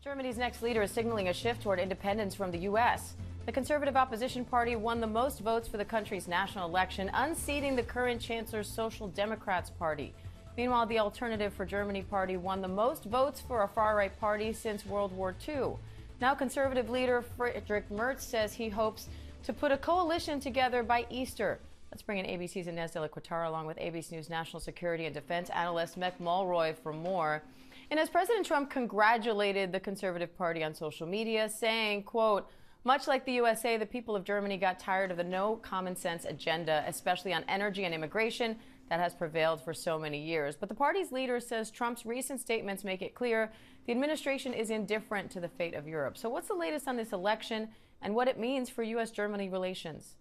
Germany's next leader is signaling a shift toward independence from the U.S. The conservative opposition party won the most votes for the country's national election, unseating the current chancellor's Social Democrats party. Meanwhile, the Alternative for Germany party won the most votes for a far-right party since World War II. Now, conservative leader Friedrich Merz says he hopes to put a coalition together by Easter. Let's bring in ABC's Inez de la Cuetara along with ABC News national security and defense analyst Mick Mulroy for more. And as President Trump congratulated the Conservative Party on social media, saying, quote, "Much like the USA, the people of Germany got tired of the no common sense agenda, especially on energy and immigration, that has prevailed for so many years." But the party's leader says Trump's recent statements make it clear the administration is indifferent to the fate of Europe. So what's the latest on this election and what it means for U.S.-Germany relations?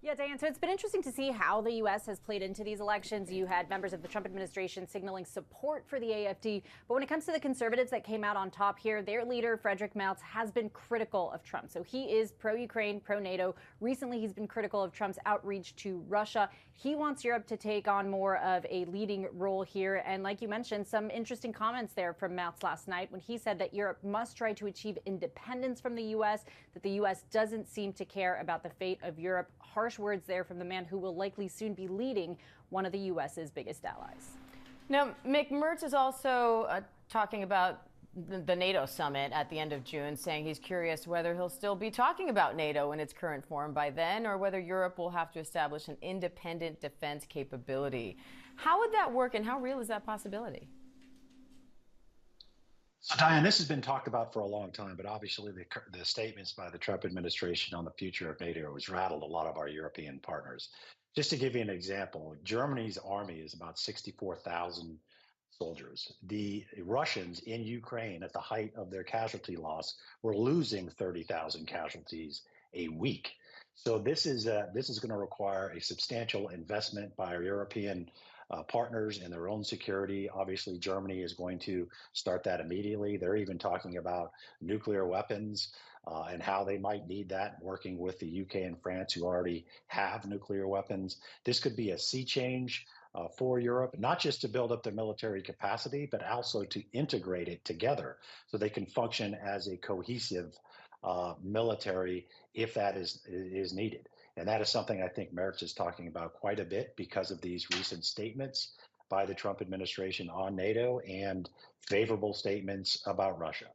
Yeah, Diane, so it's been interesting to see how the U.S. has played into these elections. You had members of the Trump administration signaling support for the AfD. But when it comes to the conservatives that came out on top here, their leader, Friedrich Merz, has been critical of Trump. So he is pro-Ukraine, pro-NATO. Recently, he's been critical of Trump's outreach to Russia. He wants Europe to take on more of a leading role here. And like you mentioned, some interesting comments there from Merz last night when he said that Europe must try to achieve independence from the U.S., that the U.S. doesn't seem to care about the fate of Europe. Harsh words there from the man who will likely soon be leading one of the U.S.'s biggest allies. Now, Mick, Merz is also talking about the NATO summit at the end of June, saying he's curious whether he'll still be talking about NATO in its current form by then, or whether Europe will have to establish an independent defense capability. How would that work, and how real is that possibility? So, Diane, this has been talked about for a long time, but obviously the statements by the Trump administration on the future of NATO has rattled a lot of our European partners. Just to give you an example, Germany's army is about 64,000 soldiers. The Russians in Ukraine, at the height of their casualty loss, were losing 30,000 casualties a week. So this is going to require a substantial investment by our European partners in their own security. Obviously, Germany is going to start that immediately. They're even talking about nuclear weapons and how they might need that, working with the UK and France, who already have nuclear weapons. This could be a sea change for Europe, not just to build up their military capacity, but also to integrate it together so they can function as a cohesive military if that is needed. And that is something I think Merz is talking about quite a bit because of these recent statements by the Trump administration on NATO and favorable statements about Russia.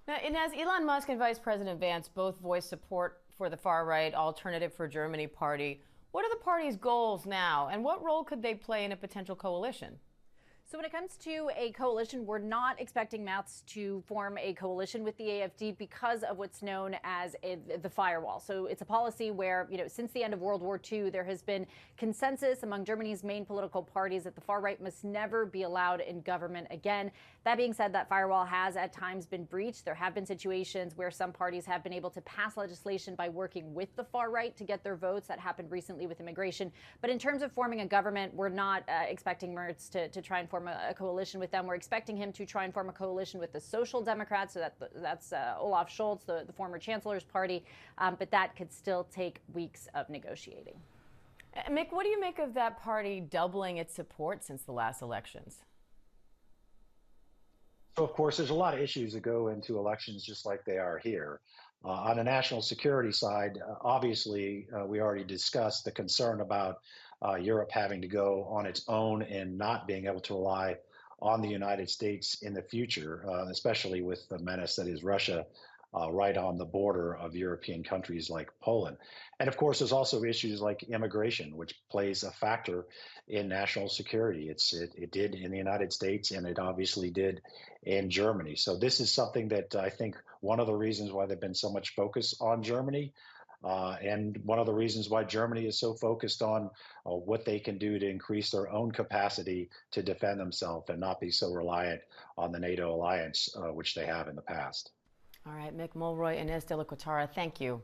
Now, and as Elon Musk and Vice President Vance both voiced support for the far-right Alternative for Germany party, what are the party's goals now, and what role could they play in a potential coalition? So when it comes to a coalition, we're not expecting Merz to form a coalition with the AfD because of what's known as the firewall. So it's a policy where, since the end of World War II, there has been consensus among Germany's main political parties that the far right must never be allowed in government again. That being said, that firewall has at times been breached. There have been situations where some parties have been able to pass legislation by working with the far right to get their votes. That happened recently with immigration. But in terms of forming a government, we're not expecting Merz to try and form a coalition with them. We're expecting him to try and form a coalition with the Social Democrats, so that's Olaf Scholz, the former chancellor's party, but that could still take weeks of negotiating. Mick, what do you make of that party doubling its support since the last elections? So, of course, there's a lot of issues that go into elections just like they are here. On the national security side, obviously, we already discussed the concern about Europe having to go on its own and not being able to rely on the United States in the future, especially with the menace that is Russia right on the border of European countries like Poland. And of course, there's also issues like immigration, which plays a factor in national security. It did in the United States, and it obviously did in Germany. So this is something that I think one of the reasons why there's been so much focus on Germany. And one of the reasons why Germany is so focused on what they can do to increase their own capacity to defend themselves and not be so reliant on the NATO alliance, which they have in the past. All right, Mick Mulroy and Inez de la Cuetara, thank you.